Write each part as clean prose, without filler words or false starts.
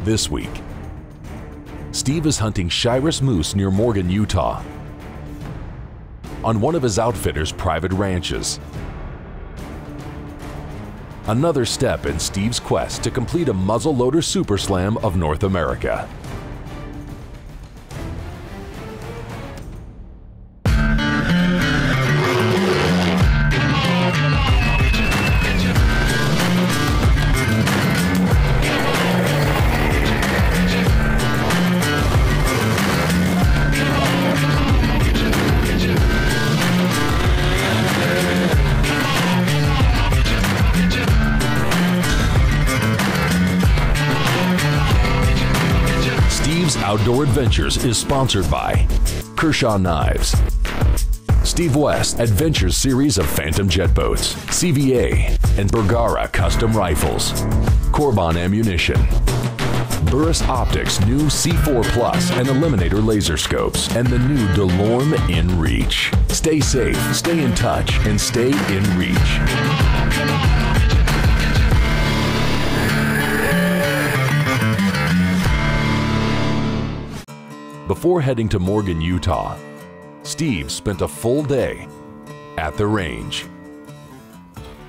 This week, Steve is hunting Shiras Moose near Morgan, Utah, on one of his outfitter's private ranches. Another step in Steve's quest to complete a muzzleloader super slam of North America. Steve's Outdoor Adventures is sponsored by Kershaw Knives, Steve West Adventures series of Phantom jet boats, CVA and Bergara custom rifles, Corbon ammunition, Burris Optics new C4 Plus and Eliminator laser scopes, and the new DeLorme InReach. Stay safe, stay in touch, and stay in reach. Before heading to Morgan, Utah, Steve spent a full day at the range.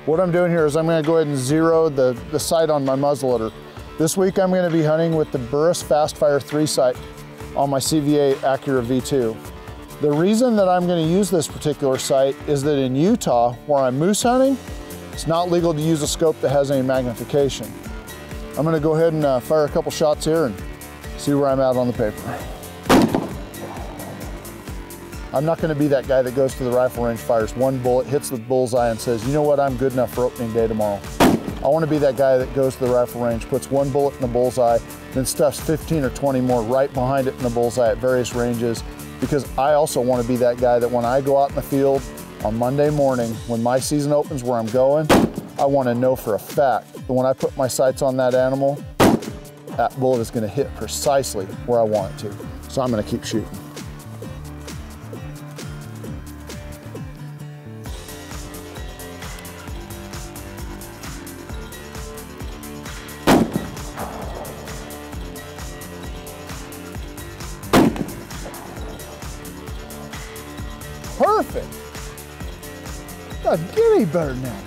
What I'm doing here is I'm going to go ahead and zero the sight on my muzzleloader. This week I'm going to be hunting with the Burris Fastfire 3 sight on my CVA Acura V2. The reason that I'm going to use this particular sight is that in Utah, where I'm moose hunting, it's not legal to use a scope that has any magnification. I'm going to go ahead and fire a couple shots here and see where I'm at on the paper. I'm not going to be that guy that goes to the rifle range, fires one bullet, hits the bullseye and says, you know what, I'm good enough for opening day tomorrow. I want to be that guy that goes to the rifle range, puts one bullet in the bullseye, then stuffs 15 or 20 more right behind it in the bullseye at various ranges, because I also want to be that guy that when I go out in the field on Monday morning, when my season opens where I'm going, I want to know for a fact that when I put my sights on that animal, that bullet is going to hit precisely where I want it to. So I'm going to keep shooting. Perfect. Doesn't get any better than that.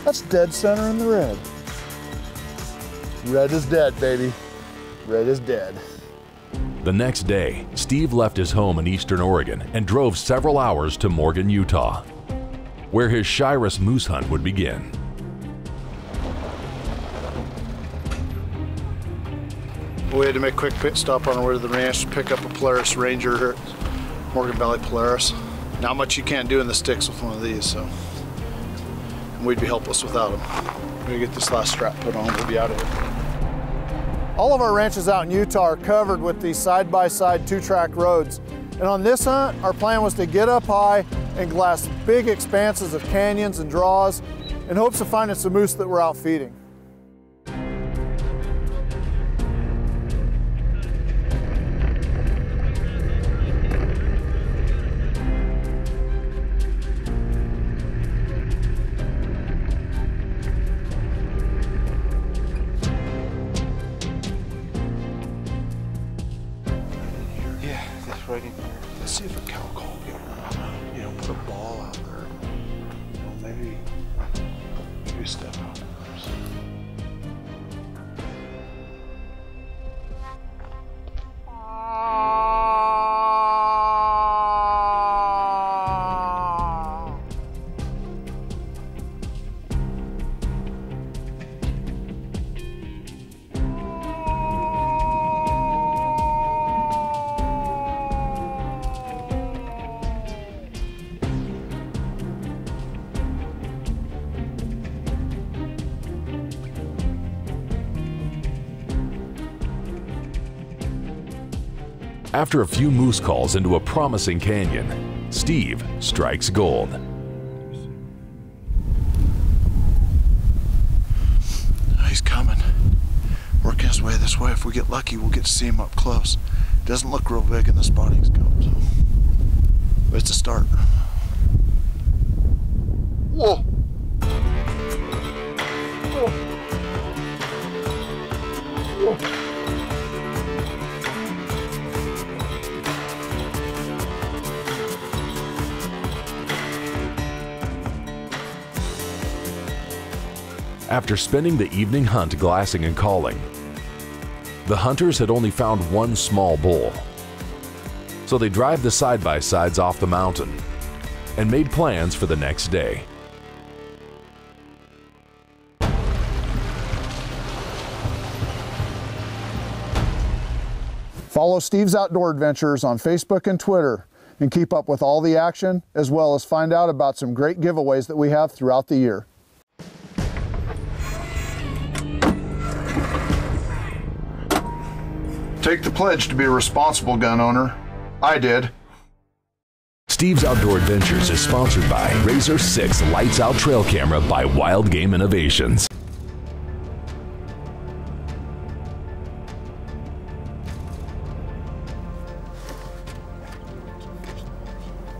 That's dead center in the red. Red is dead, baby. Red is dead. The next day, Steve left his home in eastern Oregon and drove several hours to Morgan, Utah, where his Shiras Moose hunt would begin. We had to make a quick pit stop on our way to the ranch to pick up a Polaris Ranger here at Morgan Valley Polaris. Not much you can't do in the sticks with one of these, so we'd be helpless without them. We're gonna get this last strap put on, we'll be out of here. All of our ranches out in Utah are covered with these side-by-side two-track roads. And on this hunt, our plan was to get up high and glass big expanses of canyons and draws in hopes of finding some moose that were out feeding. Right in here. Let's see if a cow call get, put a ball out there. Maybe step out first. After a few moose calls into a promising canyon, Steve strikes gold. He's coming. Working his way this way. If we get lucky, we'll get to see him up close. It doesn't look real big in the spotting scope, so. But it's a start. Whoa! Whoa! After spending the evening hunt glassing and calling, the hunters had only found one small bull. So they drive the side-by-sides off the mountain and made plans for the next day. Follow Steve's Outdoor Adventures on Facebook and Twitter and keep up with all the action, as well as find out about some great giveaways that we have throughout the year. Take the pledge to be a responsible gun owner. I did. Steve's Outdoor Adventures is sponsored by Razor 6 Lights Out Trail Camera by Wild Game Innovations.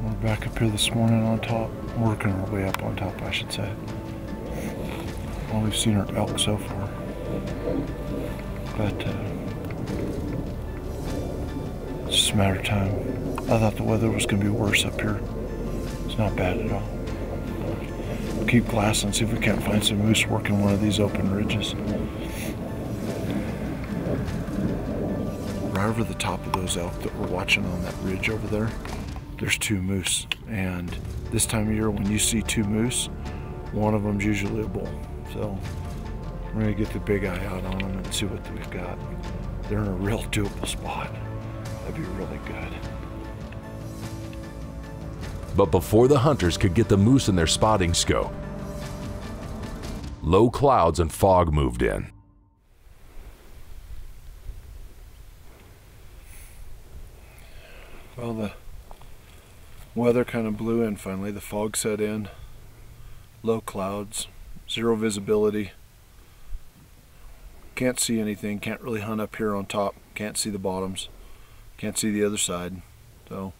We're back up here this morning on top, working our way up on top, I should say. Well, we've seen our elk so far, but it's just a matter of time. I thought the weather was going to be worse up here. It's not bad at all. We'll keep glassing, see if we can't find some moose working one of these open ridges. Right over the top of those elk that we're watching on that ridge over there, there's two moose. And this time of year, when you see two moose, one of them's usually a bull. So we're going to get the big eye out on them and see what we've got. They're in a real doable spot. That'd be really good. But before the hunters could get the moose in their spotting scope, low clouds and fog moved in. Well, the weather kind of blew in finally. The fog set in, low clouds, zero visibility. Can't see anything, can't really hunt up here on top, can't see the bottoms. Can't see the other side, so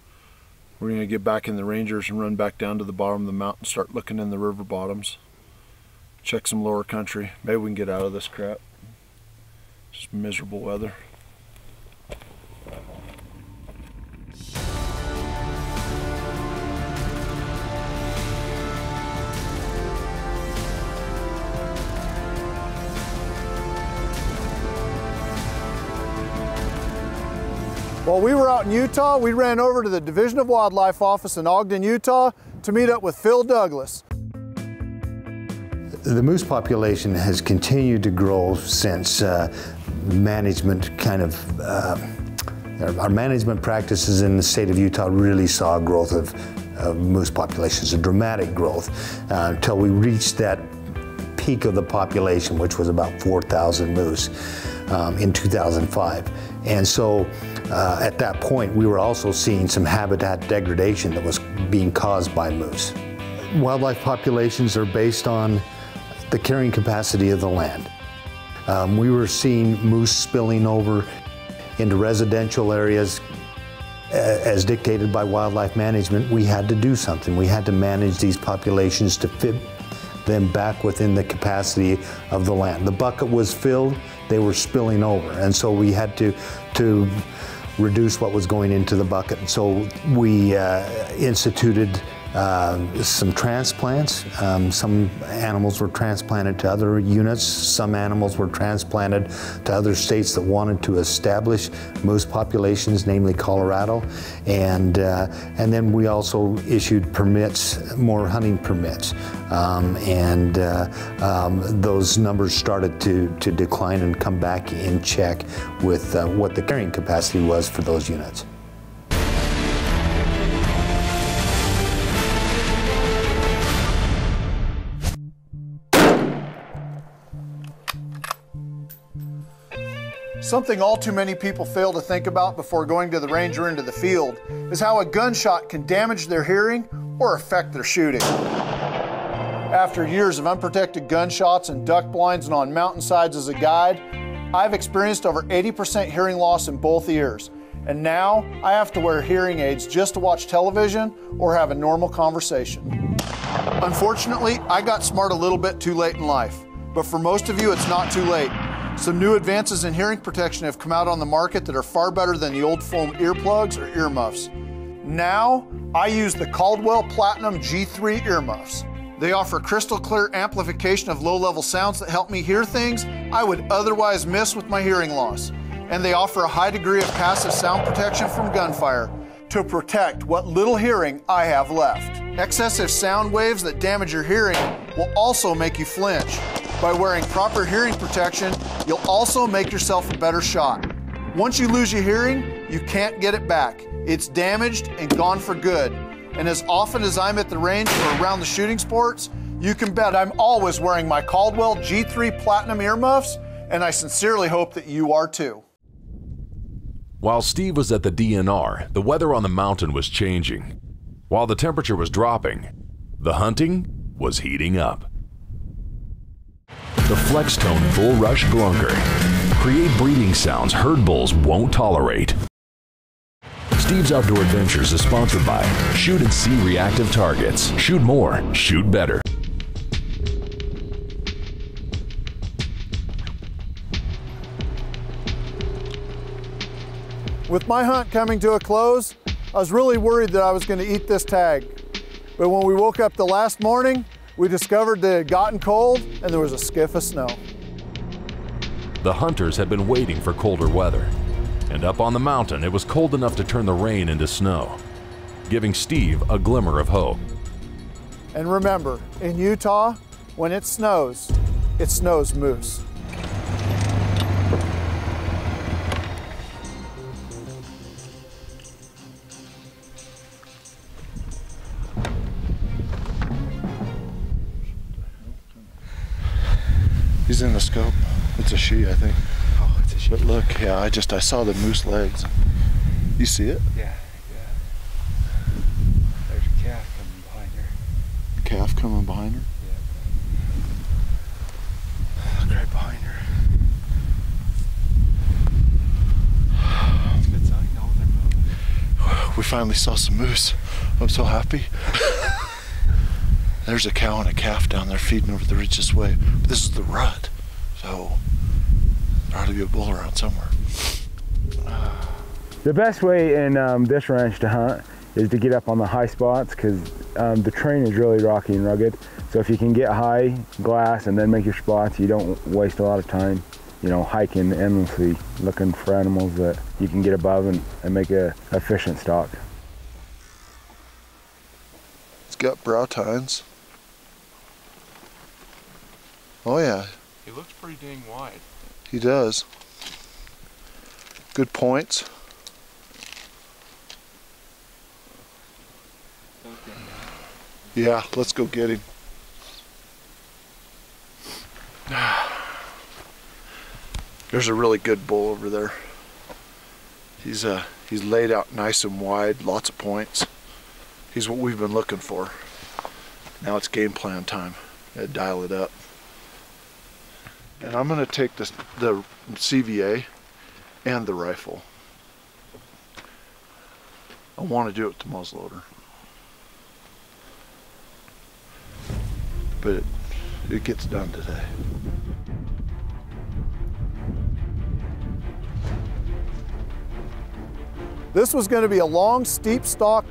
we're going to get back in the Rangers and run back down to the bottom of the mountain, start looking in the river bottoms, check some lower country. Maybe we can get out of this crap. Just miserable weather. While we were out in Utah, we ran over to the Division of Wildlife office in Ogden, Utah to meet up with Phil Douglas. The moose population has continued to grow since management our management practices in the state of Utah really saw a growth of moose populations, a dramatic growth, until we reached that peak of the population, which was about 4,000 moose in 2005. And so at that point, we were also seeing some habitat degradation that was being caused by moose. Wildlife populations are based on the carrying capacity of the land. We were seeing moose spilling over into residential areas as dictated by wildlife management. We had to do something. We had to manage these populations to fit them back within the capacity of the land. The bucket was filled, they were spilling over, and so we had to reduce what was going into the bucket. And so we instituted some transplants. Some animals were transplanted to other units. Some animals were transplanted to other states that wanted to establish moose populations, namely Colorado. And then we also issued permits, more hunting permits. Those numbers started to decline and come back in check with what the carrying capacity was for those units. Something all too many people fail to think about before going to the range or into the field is how a gunshot can damage their hearing or affect their shooting. After years of unprotected gunshots and duck blinds and on mountainsides as a guide, I've experienced over 80% hearing loss in both ears. And now I have to wear hearing aids just to watch television or have a normal conversation. Unfortunately, I got smart a little bit too late in life. But for most of you, it's not too late. Some new advances in hearing protection have come out on the market that are far better than the old foam earplugs or earmuffs. Now, I use the Caldwell Platinum G3 earmuffs. They offer crystal clear amplification of low-level sounds that help me hear things I would otherwise miss with my hearing loss. And they offer a high degree of passive sound protection from gunfire to protect what little hearing I have left. Excessive sound waves that damage your hearing will also make you flinch. By wearing proper hearing protection, you'll also make yourself a better shot. Once you lose your hearing, you can't get it back. It's damaged and gone for good. And as often as I'm at the range or around the shooting sports, you can bet I'm always wearing my Caldwell G3 Platinum earmuffs, and I sincerely hope that you are too. While Steve was at the DNR, the weather on the mountain was changing. While the temperature was dropping, the hunting was heating up. The FlexTone Bull Rush Glunker. Create breeding sounds herd bulls won't tolerate. Steve's Outdoor Adventures is sponsored by Shoot and See Reactive Targets. Shoot more, shoot better. With my hunt coming to a close, I was really worried that I was going to eat this tag. But when we woke up the last morning, we discovered that it had gotten cold and there was a skiff of snow. The hunters had been waiting for colder weather, and up on the mountain it was cold enough to turn the rain into snow, giving Steve a glimmer of hope. And remember, in Utah, when it snows moose. He's in the scope. It's a she, I think. Oh, it's a she. But look, yeah, I saw the moose legs. You see it? Yeah. There's a calf coming behind her. Calf coming behind her? Yeah. Look right behind her. It's a good sign. No, they're moving. We finally saw some moose. I'm so happy. There's a cow and a calf down there feeding over the ridge this way. But this is the rut, so there ought to be a bull around somewhere. The best way in this ranch to hunt is to get up on the high spots because the terrain is really rocky and rugged. So if you can get high glass and then make your spots, you don't waste a lot of time, hiking endlessly looking for animals that you can get above and make a efficient stalk. It's got brow tines. Oh yeah. He looks pretty dang wide. He does. Good points. Okay. Yeah, let's go get him. There's a really good bull over there. He's laid out nice and wide, lots of points. He's what we've been looking for. Now it's game plan time. Gotta dial it up. And I'm gonna take the CVA and the rifle. I want to do it with the muzzleloader, but it gets done today. This was going to be a long, steep stalk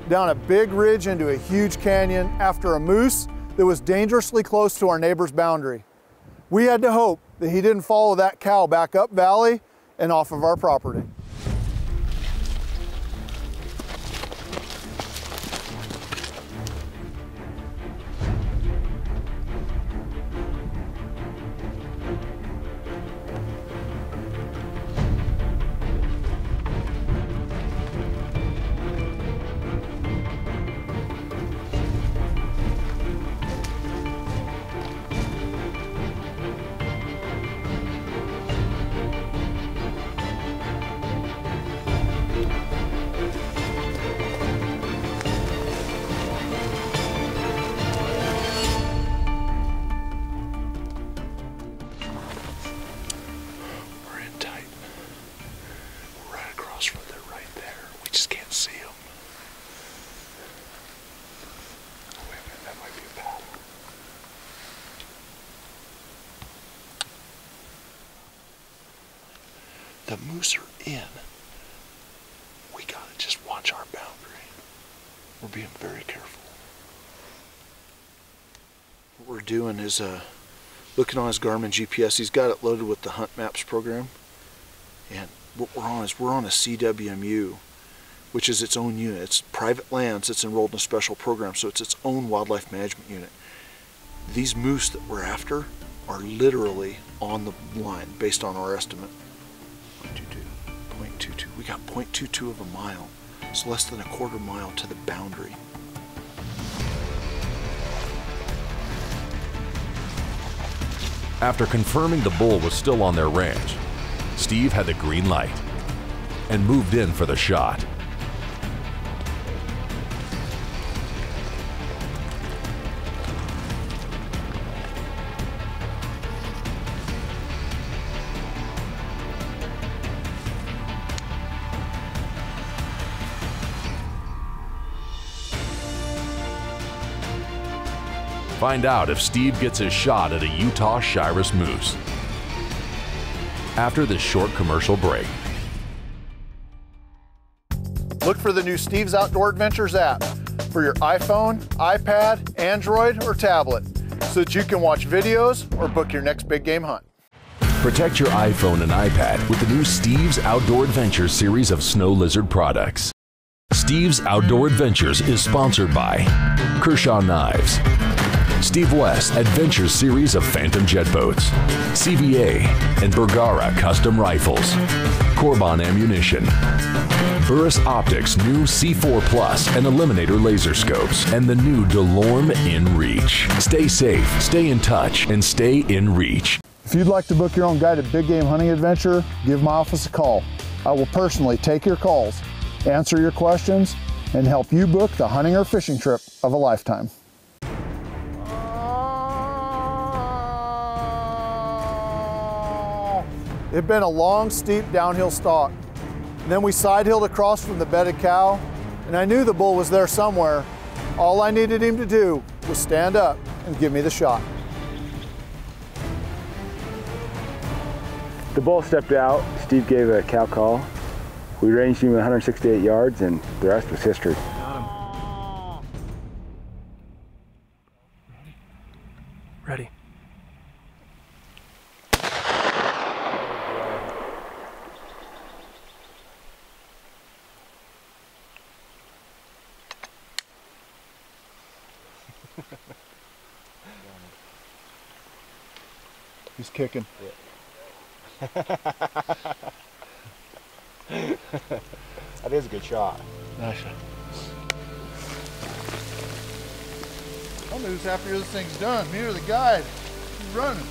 down a big ridge into a huge canyon after a moose that was dangerously close to our neighbor's boundary. We had to hope that he didn't follow that cow back up valley and off of our property. The moose are in. We gotta just watch our boundary. We're being very careful. What we're doing is looking on his Garmin GPS. He's got it loaded with the Hunt Maps program. And what we're on is we're on a CWMU, which is its own unit. It's private lands that's enrolled in a special program, so it's its own wildlife management unit. These moose that we're after are literally on the line based on our estimate. 0.22. We got 0.22 of a mile. It's less than a quarter mile to the boundary. After confirming the bull was still on their range, Steve had the green light and moved in for the shot. Find out if Steve gets his shot at a Utah Shiras Moose after this short commercial break. Look for the new Steve's Outdoor Adventures app for your iPhone, iPad, Android, or tablet so that you can watch videos or book your next big game hunt. Protect your iPhone and iPad with the new Steve's Outdoor Adventures series of snow lizard products. Steve's Outdoor Adventures is sponsored by Kershaw Knives, Steve West Adventures series of Phantom jet boats, CVA and Bergara custom rifles, Corbon ammunition, Burris Optics new C4 Plus and Eliminator laser scopes, and the new DeLorme InReach. Stay safe, stay in touch, and stay in reach. If you'd like to book your own guided big game hunting adventure, give my office a call. I will personally take your calls, answer your questions, and help you book the hunting or fishing trip of a lifetime. It'd been a long, steep downhill stalk. And then we side-hilled across from the bedded cow, and I knew the bull was there somewhere. All I needed him to do was stand up and give me the shot. The bull stepped out, Steve gave a cow call. We ranged him 168 yards, and the rest was history. Ready. He's kicking. That is a good shot. Nice shot. Tell me who's happier this thing's done, me or the guide. He's running.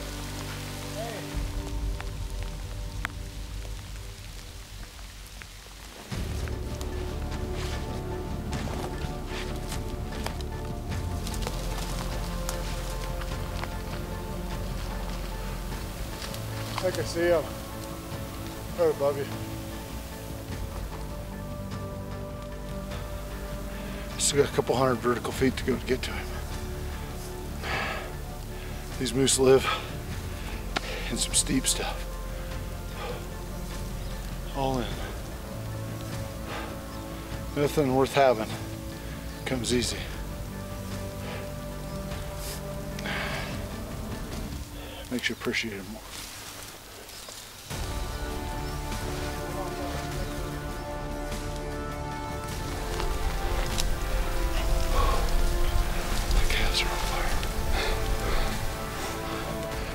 I can see him. Right above you. Still got a couple hundred vertical feet to go to get to him. These moose live in some steep stuff. All in. Nothing worth having comes easy. Makes you appreciate it more.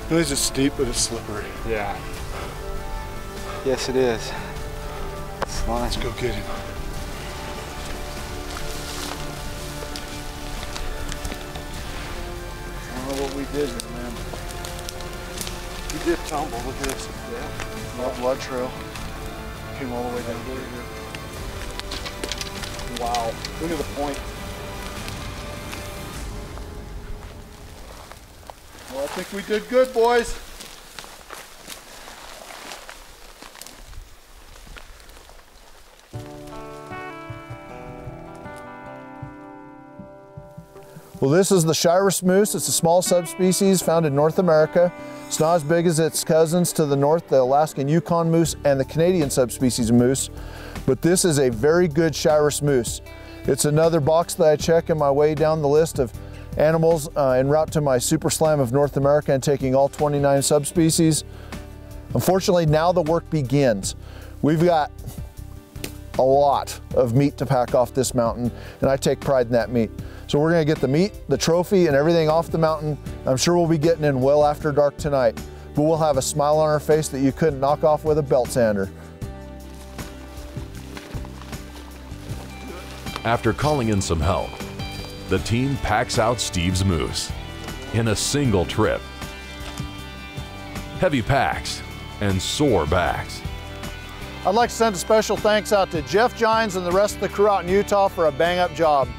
No, it's steep, but it's slippery. Yeah. Yes, it is. Let's go get him. I don't know what we did here, man. He did tumble. Look at this. Yeah. That blood trail came all the way down here. Wow. Look at the point. Well, I think we did good, boys. Well, this is the Shiras Moose. It's a small subspecies found in North America. It's not as big as its cousins to the north, the Alaskan Yukon moose and the Canadian subspecies of moose, but this is a very good Shiras Moose. It's another box that I check on my way down the list of animals en route to my Super Slam of North America and taking all 29 subspecies. Unfortunately, now the work begins. We've got a lot of meat to pack off this mountain, and I take pride in that meat. So we're gonna get the meat, the trophy, and everything off the mountain. I'm sure we'll be getting in well after dark tonight, but we'll have a smile on our face that you couldn't knock off with a belt sander. After calling in some help, the team packs out Steve's moose in a single trip. Heavy packs and sore backs. I'd like to send a special thanks out to Jeff Gines and the rest of the crew out in Utah for a bang-up job.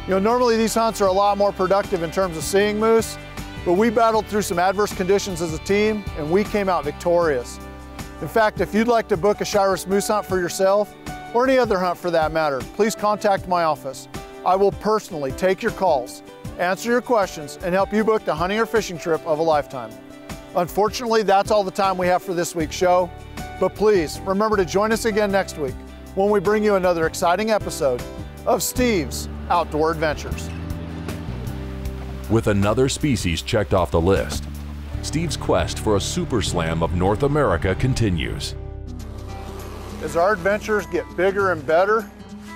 You know, normally these hunts are a lot more productive in terms of seeing moose, but we battled through some adverse conditions as a team and we came out victorious. In fact, if you'd like to book a Shiras Moose hunt for yourself, or any other hunt for that matter, please contact my office. I will personally take your calls, answer your questions, and help you book the hunting or fishing trip of a lifetime. Unfortunately, that's all the time we have for this week's show, but please remember to join us again next week when we bring you another exciting episode of Steve's Outdoor Adventures. With another species checked off the list, Steve's quest for a Super Slam of North America continues. As our adventures get bigger and better,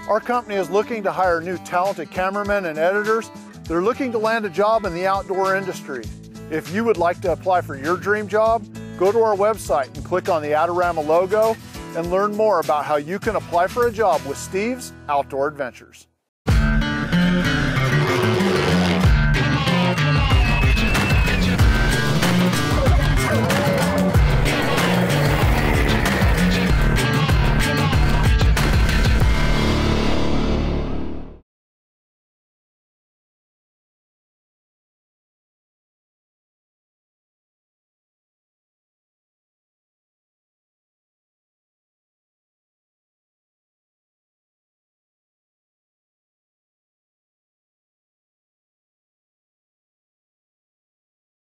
our company is looking to hire new talented cameramen and editors. They're looking to land a job in the outdoor industry. If you would like to apply for your dream job, go to our website and click on the Adorama logo and learn more about how you can apply for a job with Steve's Outdoor Adventures.